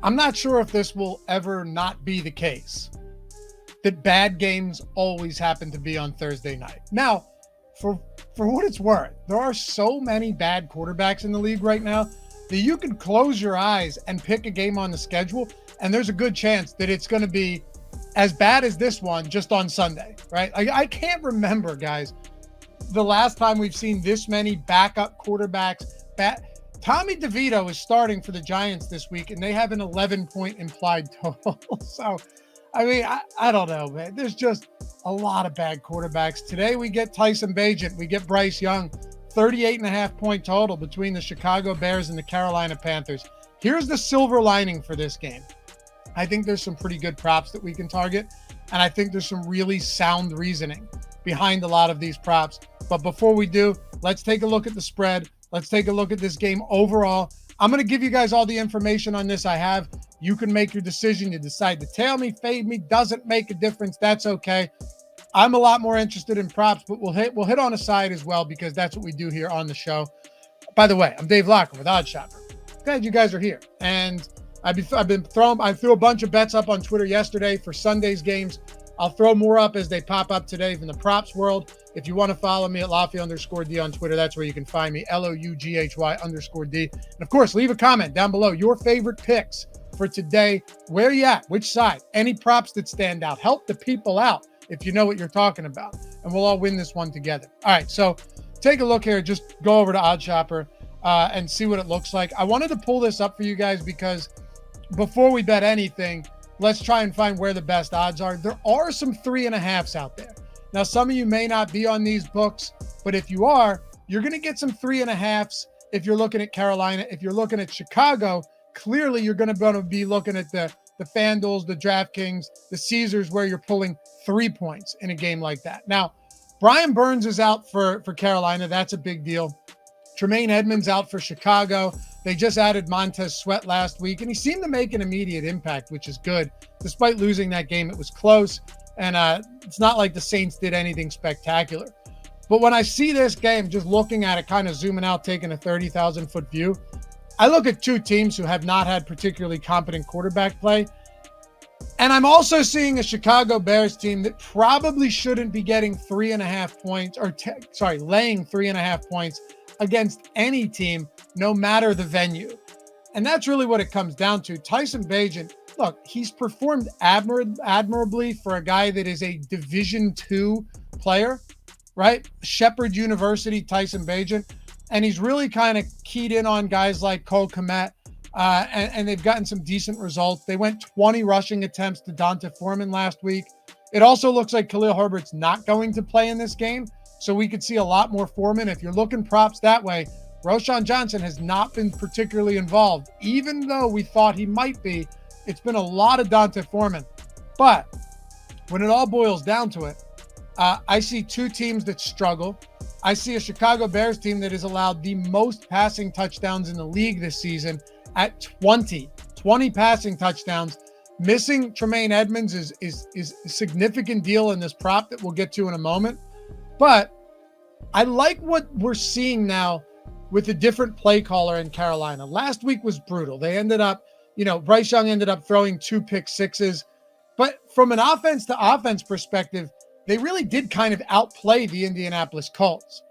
I'm not sure if this will ever not be the case, that bad games always happen to be on Thursday night. Now, for what it's worth, there are so many bad quarterbacks in the league right now that you can close your eyes and pick a game on the schedule, and there's a good chance that it's going to be as bad as this one just on Sunday, right? I can't remember, guys, the last time we've seen this many backup quarterbacks. Tommy DeVito is starting for the Giants this week, and they have an 11-point implied total. So, I mean, I don't know, man. There's just a lot of bad quarterbacks. Today we get Tyson Bagent. We get Bryce Young. 38.5-point total between the Chicago Bears and the Carolina Panthers. Here's the silver lining for this game. I think there's some pretty good props that we can target, and I think there's some really sound reasoning behind a lot of these props. But before we do, let's take a look at the spread. Let's take a look at this game overall. I'm going to give you guys all the information on this I have. You can make your decision. You decide to tail me, fade me, doesn't make a difference. That's okay. I'm a lot more interested in props, but we'll hit on a side as well because that's what we do here on the show. By the way, I'm Dave Loughy with OddsShopper. Glad you guys are here. And I threw a bunch of bets up on Twitter yesterday for Sunday's games. I'll throw more up as they pop up today from the props world. If you want to follow me at Loughy_D on Twitter, that's where you can find me, LOUGHY_D. And of course, leave a comment down below your favorite picks for today. Where you at? Which side? Any props that stand out? Help the people out if you know what you're talking about. And we'll all win this one together. All right, so take a look here. Just go over to OddsShopper and see what it looks like. I wanted to pull this up for you guys because before we bet anything, let's try and find where the best odds are. There are some 3.5s out there. Now, some of you may not be on these books, but if you are, you're going to get some 3.5s if you're looking at Carolina. If you're looking at Chicago, clearly you're going to be looking at the FanDuels, the DraftKings, the Caesars, where you're pulling 3 points in a game like that. Now, Brian Burns is out for Carolina. That's a big deal. Tremaine Edmonds out for Chicago. They just added Montez Sweat last week, and he seemed to make an immediate impact, which is good. Despite losing that game, it was close, and it's not like the Saints did anything spectacular. But when I see this game, just looking at it, kind of zooming out, taking a 30,000-foot view, I look at two teams who have not had particularly competent quarterback play. And I'm also seeing a Chicago Bears team that probably shouldn't be getting 3.5 points, laying 3.5 points against any team, no matter the venue. And that's really what it comes down to. Tyson Bagent, look, he's performed admirably for a guy that is a Division II player, right? Shepherd University, Tyson Bagent. And he's really kind of keyed in on guys like Cole Kmet, and they've gotten some decent results. They went 20 rushing attempts to D'Onta Foreman last week. It also looks like Khalil Herbert's not going to play in this game, so we could see a lot more Foreman. If you're looking props that way, Roschon Johnson has not been particularly involved. Even though we thought he might be, it's been a lot of D'Onta Foreman. But when it all boils down to it, I see two teams that struggle. I see a Chicago Bears team that has allowed the most passing touchdowns in the league this season at 20 passing touchdowns. Missing Tremaine Edmonds is a significant deal in this prop that we'll get to in a moment. But I like what we're seeing now with a different play caller in Carolina. Last week was brutal. They ended up, Bryce Young ended up throwing 2 pick sixes. But from an offense to offense perspective, they really did kind of outplay the Indianapolis Colts.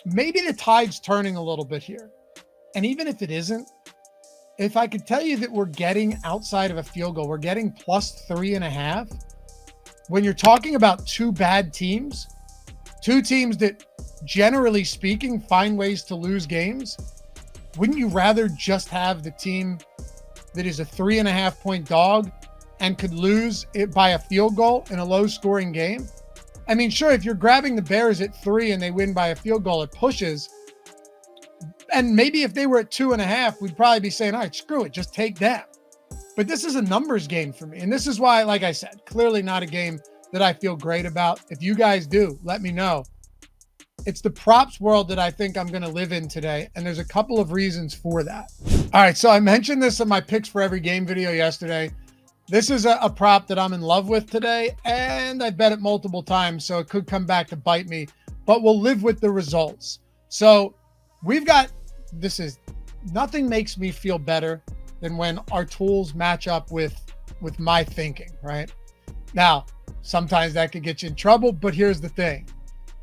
Maybe the tide's turning a little bit here. And even if it isn't, if I could tell you that we're getting outside of a field goal, we're getting plus 3.5. When you're talking about two bad teams, two teams that, generally speaking, find ways to lose games, wouldn't you rather just have the team that is a 3.5-point dog and could lose it by a field goal in a low-scoring game? I mean, sure, if you're grabbing the Bears at 3 and they win by a field goal, it pushes. And maybe if they were at 2.5, we'd probably be saying, all right, screw it, just take them. But this is a numbers game for me. And this is why, like I said, clearly not a game that I feel great about. If you guys do, let me know. It's the props world that I think I'm going to live in today, and there's a couple of reasons for that. All right, so I mentioned this in my picks for every game video yesterday. This is a prop that I'm in love with today, and I bet it multiple times, so it could come back to bite me, but we'll live with the results. So we've got, nothing makes me feel better than when our tools match up with my thinking, right? Now, sometimes that could get you in trouble, but here's the thing.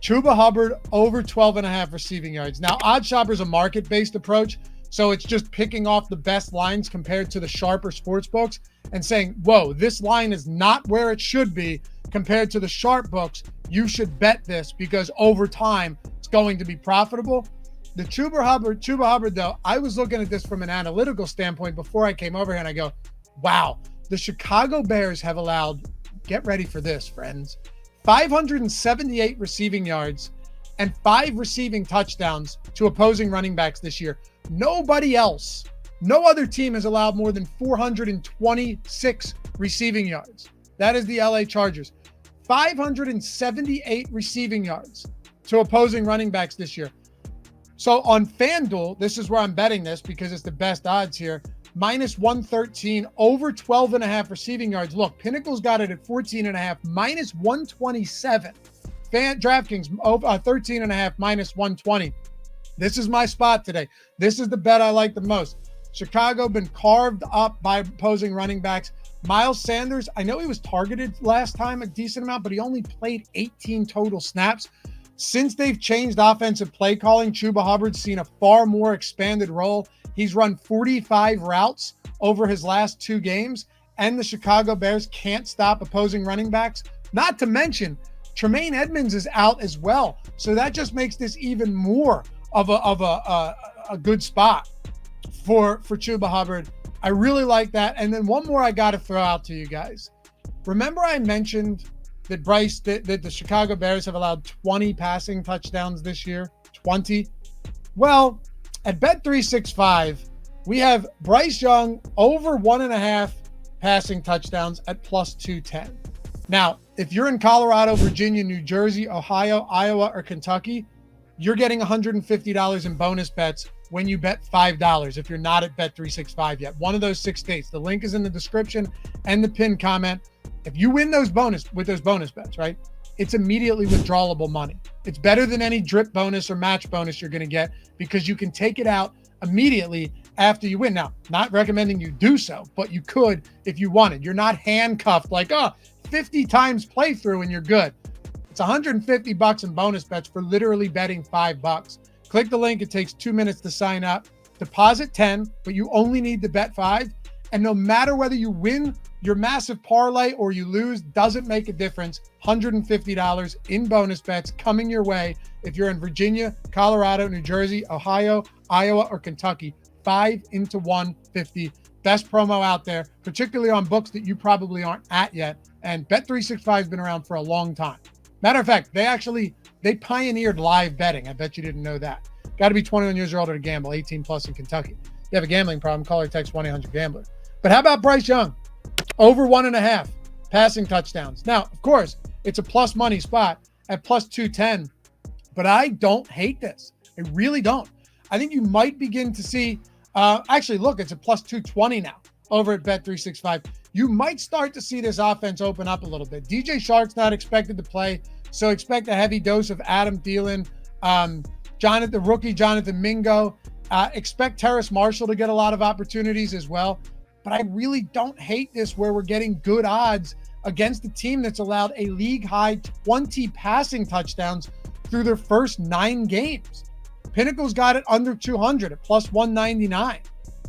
Chuba Hubbard over 12.5 receiving yards. Now, OddsShopper is a market-based approach, so it's just picking off the best lines compared to the sharper sports books and saying, whoa, this line is not where it should be compared to the sharp books. You should bet this because over time it's going to be profitable. The Chuba Hubbard, though, I was looking at this from an analytical standpoint before I came over here, and I go, wow, the Chicago Bears have allowed, get ready for this, friends, 578 receiving yards and 5 receiving touchdowns to opposing running backs this year. Nobody else, no other team has allowed more than 426 receiving yards. That is the LA Chargers. 578 receiving yards to opposing running backs this year. So on FanDuel, this is where I'm betting this because it's the best odds here. Minus 113, over 12.5 receiving yards. Look, Pinnacle's got it at 14.5, minus 127. DraftKings, 13.5, minus 120. This is my spot today. This is the bet I like the most. Chicago been carved up by opposing running backs. Miles Sanders, I know he was targeted last time a decent amount, but he only played 18 total snaps. Since they've changed offensive play calling, Chuba Hubbard's seen a far more expanded role. He's run 45 routes over his last 2 games, and the Chicago Bears can't stop opposing running backs. Not to mention, Tremaine Edmonds is out as well. So that just makes this even more of a good spot for Chuba Hubbard. I really like that. And then one more I got to throw out to you guys. Remember I mentioned that that the Chicago Bears have allowed 20 passing touchdowns this year? 20? Well, at Bet365, we have Bryce Young over 1.5 passing touchdowns at plus 210. Now, if you're in Colorado, Virginia, New Jersey, Ohio, Iowa, or Kentucky, you're getting $150 in bonus bets when you bet $5 if you're not at Bet365 yet. One of those 6 states. The link is in the description and the pinned comment. If you win those bonus bets, right, it's immediately withdrawable money. It's better than any drip bonus or match bonus you're going to get because you can take it out immediately after you win. Now, not recommending you do so, but you could if you wanted. You're not handcuffed like, 50 times playthrough and you're good. It's $150 in bonus bets for literally betting $5. Click the link. It takes 2 minutes to sign up. Deposit 10, but you only need to bet 5. And no matter whether you win your massive parlay or you lose, doesn't make a difference. $150 in bonus bets coming your way if you're in Virginia, Colorado, New Jersey, Ohio, Iowa, or Kentucky. 5 into 150. Best promo out there, particularly on books that you probably aren't at yet. And Bet365 has been around for a long time. Matter of fact, they pioneered live betting. I bet you didn't know that. Got to be 21 years or older to gamble, 18 plus in Kentucky. If you have a gambling problem, call or text 1-800-GAMBLER. But how about Bryce Young? Over 1.5 passing touchdowns. Now, of course, it's a plus money spot at plus 210, but I don't hate this. I really don't. I think you might begin to see, actually, look, it's a plus 220 now over at Bet365. You might start to see this offense open up a little bit. DJ Shark's not expected to play, so expect a heavy dose of Adam Thielen, rookie Jonathan Mingo. Expect Terrace Marshall to get a lot of opportunities as well. But I really don't hate this where we're getting good odds against a team that's allowed a league-high 20 passing touchdowns through their first 9 games. Pinnacle's got it under 200 at plus 199.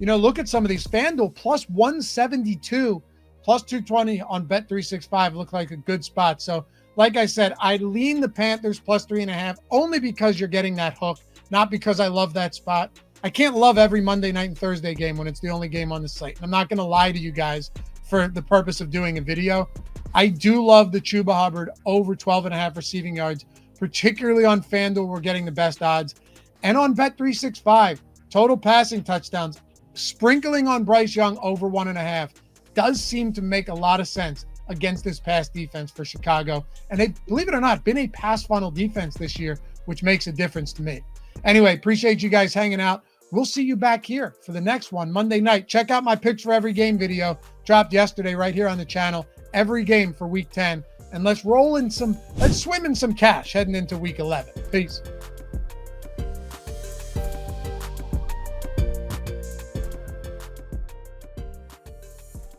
Look at some of these. FanDuel plus 172, plus 220 on Bet365 look like a good spot. So, like I said, I lean the Panthers plus 3.5 only because you're getting that hook, not because I love that spot. I can't love every Monday night and Thursday game when it's the only game on the slate. I'm not going to lie to you guys for the purpose of doing a video. I do love the Chuba Hubbard over 12.5 receiving yards, particularly on FanDuel. We're getting the best odds. And on Bet365, total passing touchdowns, sprinkling on Bryce Young over 1.5 does seem to make a lot of sense against this pass defense for Chicago. And they, believe it or not, been a pass funnel defense this year, which makes a difference to me. Anyway, appreciate you guys hanging out. We'll see you back here for the next one Monday night. Check out my picks for every game video dropped yesterday right here on the channel. Every game for week 10. And let's swim in some cash heading into week 11. Peace.